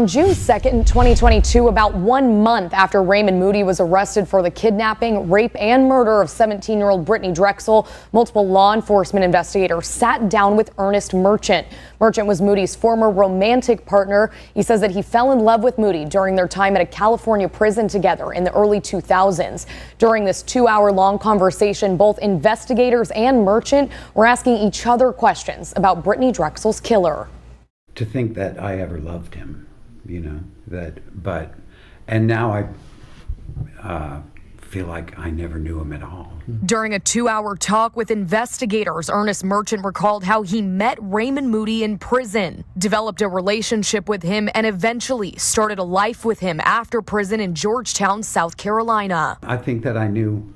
On June 2nd, 2022, about 1 month after Raymond Moody was arrested for the kidnapping, rape, and murder of 17-year-old Brittanee Drexel, multiple law enforcement investigators sat down with Ernest Merchant. Merchant was Moody's former romantic partner. He says that he fell in love with Moody during their time at a California prison together in the early 2000s. During this 2-hour-long conversation, both investigators and Merchant were asking each other questions about Brittanee Drexel's killer. To think that I ever loved him. And now I feel like I never knew him at all. During a 2-hour talk with investigators, Ernest Merchant recalled how he met Raymond Moody in prison, developed a relationship with him, and eventually started a life with him after prison in Georgetown, South Carolina. I think that I knew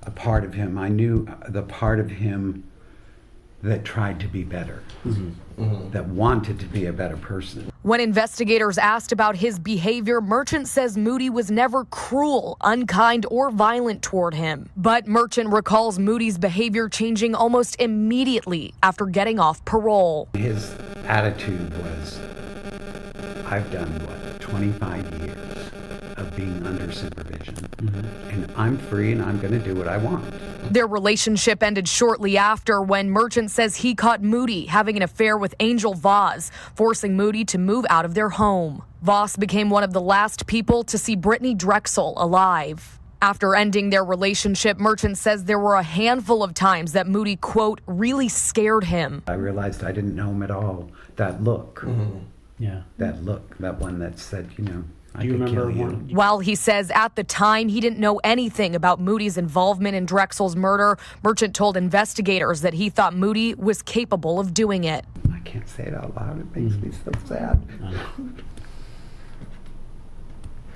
a part of him. I knew the part of him that tried to be better, that wanted to be a better person. When investigators asked about his behavior, Merchant says Moody was never cruel, unkind, or violent toward him. But Merchant recalls Moody's behavior changing almost immediately after getting off parole. His attitude was, I've done, 25 years of being under supervision, and I'm free and I'm going to do what I want. Their relationship ended shortly after when Merchant says he caught Moody having an affair with Angel Voss, forcing Moody to move out of their home. Voss became one of the last people to see Brittanee Drexel alive. After ending their relationship, Merchant says there were a handful of times that Moody, quote, really scared him. I realized I didn't know him at all. That look, that look, that one that said, I could kill you. While he says at the time he didn't know anything about Moody's involvement in Drexel's murder, Merchant told investigators that he thought Moody was capable of doing it. I can't say it out loud. It makes me so sad.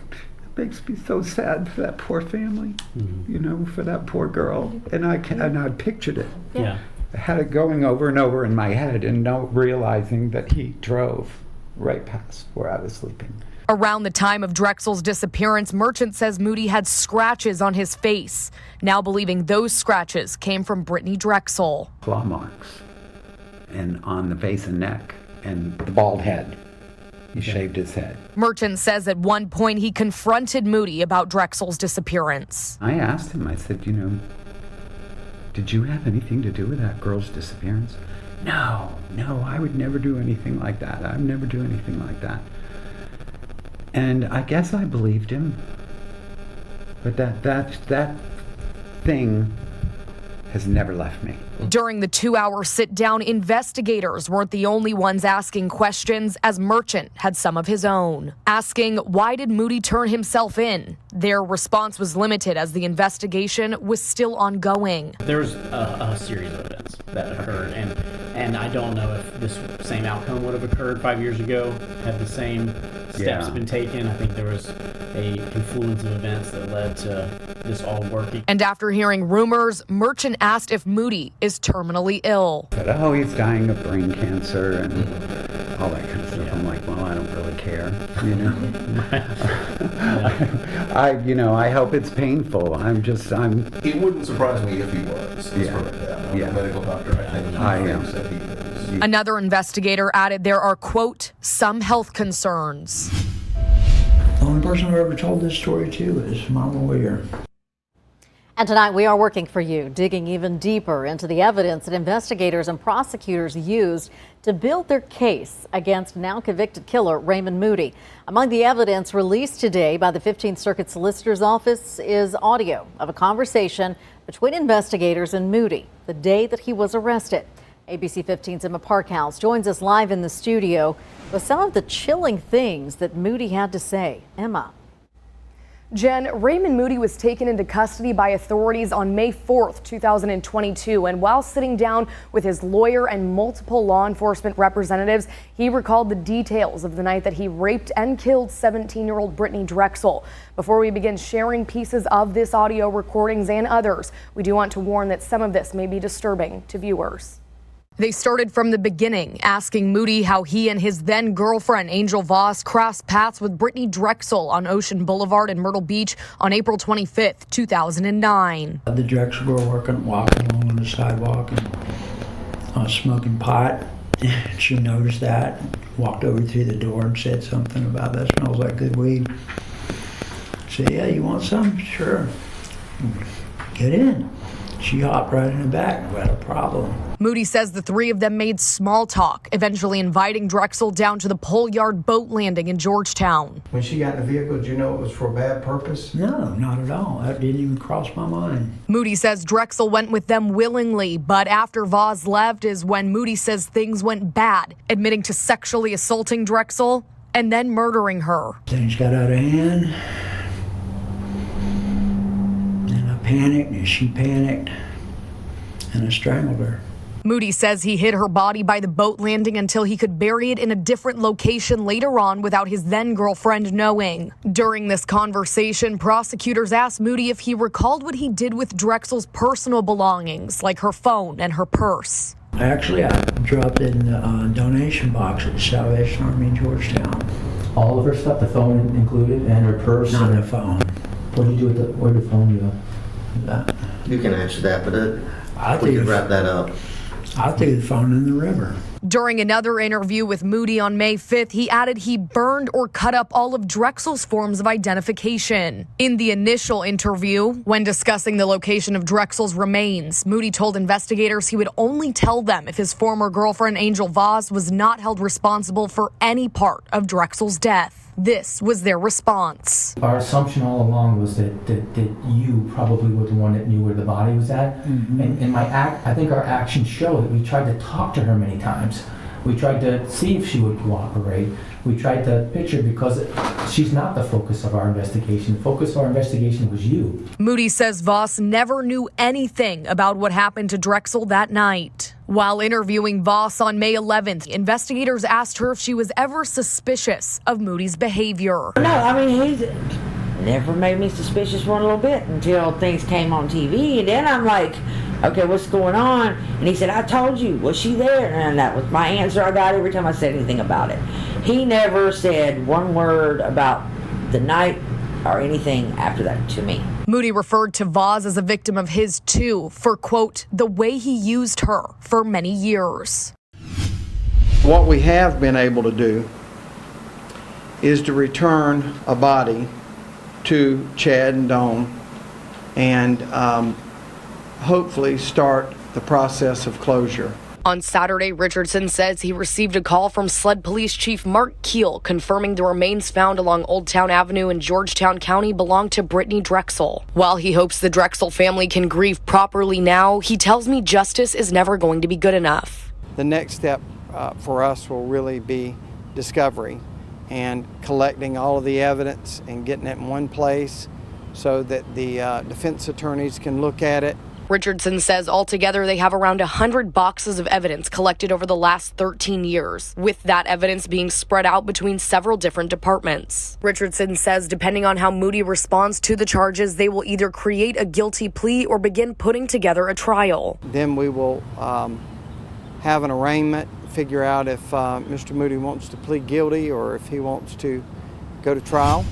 It makes me so sad for that poor family, for that poor girl. And I pictured it. Yeah. I had it going over and over in my head and realizing that he drove right past where I was sleeping. Around the time of Drexel's disappearance, Merchant says Moody had scratches on his face, now believing those scratches came from Brittanee Drexel. Claw marks and on the face and neck and the bald head. He shaved his head. Merchant says at one point he confronted Moody about Drexel's disappearance. I asked him, I said, did you have anything to do with that girl's disappearance? No, I would never do anything like that. I would never do anything like that. And I guess I believed him, but that thing has never left me. During the 2-hour sit-down, investigators weren't the only ones asking questions, as Merchant had some of his own. Asking, why did Moody turn himself in? Their response was limited as the investigation was still ongoing. There was a series of events that occurred, and I don't know if this same outcome would have occurred 5 years ago had the same steps been taken. I think there was a confluence of events that led to this all working. And after hearing rumors, Merchant asked if Moody is terminally ill. But, he's dying of brain cancer and all that kind of stuff. I'm like, well, I don't really care, I hope it's painful. It wouldn't surprise me if he was. I'm a medical doctor. I am. Said he is. Another investigator added there are, quote, some health concerns. The only person who ever told this story to is my lawyer. And tonight we are working for you, digging even deeper into the evidence that investigators and prosecutors used to build their case against now convicted killer Raymond Moody. Among the evidence released today by the 15th Circuit Solicitor's Office is audio of a conversation between investigators and Moody the day that he was arrested. ABC 15's Emma Parkhouse joins us live in the studio with some of the chilling things that Moody had to say. Emma. Jen, Raymond Moody was taken into custody by authorities on May 4th, 2022, and while sitting down with his lawyer and multiple law enforcement representatives, he recalled the details of the night that he raped and killed 17-year-old Brittanee Drexel. Before we begin sharing pieces of this audio recordings and others, we do want to warn that some of this may be disturbing to viewers. They started from the beginning, asking Moody how he and his then-girlfriend, Angel Voss, crossed paths with Brittanee Drexel on Ocean Boulevard in Myrtle Beach on April 25th, 2009. The Drexel girl walking along on the sidewalk and smoking pot. She noticed that, walked over through the door and said something about that smells like good weed. I said, yeah, you want some? Sure. Get in. She hopped right in the back without a problem. Moody says the three of them made small talk, eventually inviting Drexel down to the Pole Yard boat landing in Georgetown. When she got in the vehicle, did you know it was for a bad purpose? No, not at all. That didn't even cross my mind. Moody says Drexel went with them willingly, but after Voss left is when Moody says things went bad, admitting to sexually assaulting Drexel and then murdering her. Things got out of hand. And I panicked, and she panicked, and I strangled her. Moody says he hid her body by the boat landing until he could bury it in a different location later on without his then-girlfriend knowing. During this conversation, prosecutors asked Moody if he recalled what he did with Drexel's personal belongings, like her phone and her purse. Actually, I dropped it in the donation box at the Salvation Army in Georgetown. All of her stuff, the phone included, and her purse? Not the phone. What did you do with where did the phone go? You can answer that, but I we can wrap that up. I threw the phone in the river. During another interview with Moody on May 5th, he added he burned or cut up all of Drexel's forms of identification. In the initial interview, when discussing the location of Drexel's remains, Moody told investigators he would only tell them if his former girlfriend Angel Voss was not held responsible for any part of Drexel's death. This was their response. Our assumption all along was that you probably were the one that knew where the body was at. Mm-hmm. And I think our actions show that we tried to talk to her many times. We tried to see if she would cooperate. We tried to picture because she's not the focus of our investigation. The focus of our investigation was you. Moody says Voss never knew anything about what happened to Drexel that night. While interviewing Voss on May 11th, investigators asked her if she was ever suspicious of Moody's behavior. No, I mean, he's never made me suspicious one little bit until things came on TV. And then I'm like, okay, what's going on? And he said, I told you, was she there? And that was my answer I got every time I said anything about it. He never said one word about the night or anything after that to me. Moody referred to Voss as a victim of his too for, quote, the way he used her for many years. What we have been able to do is to return a body to Chad and Dawn and hopefully start the process of closure. On Saturday, Richardson says he received a call from SLED Police Chief Mark Keel confirming the remains found along Old Town Avenue in Georgetown County belong to Brittanee Drexel. While he hopes the Drexel family can grieve properly now, he tells me justice is never going to be good enough. The next step for us will really be discovery and collecting all of the evidence and getting it in one place so that the defense attorneys can look at it. Richardson says altogether they have around 100 boxes of evidence collected over the last 13 years, with that evidence being spread out between several different departments. Richardson says depending on how Moody responds to the charges, they will either create a guilty plea or begin putting together a trial. Then we will have an arraignment, figure out if Mr. Moody wants to plead guilty or if he wants to go to trial.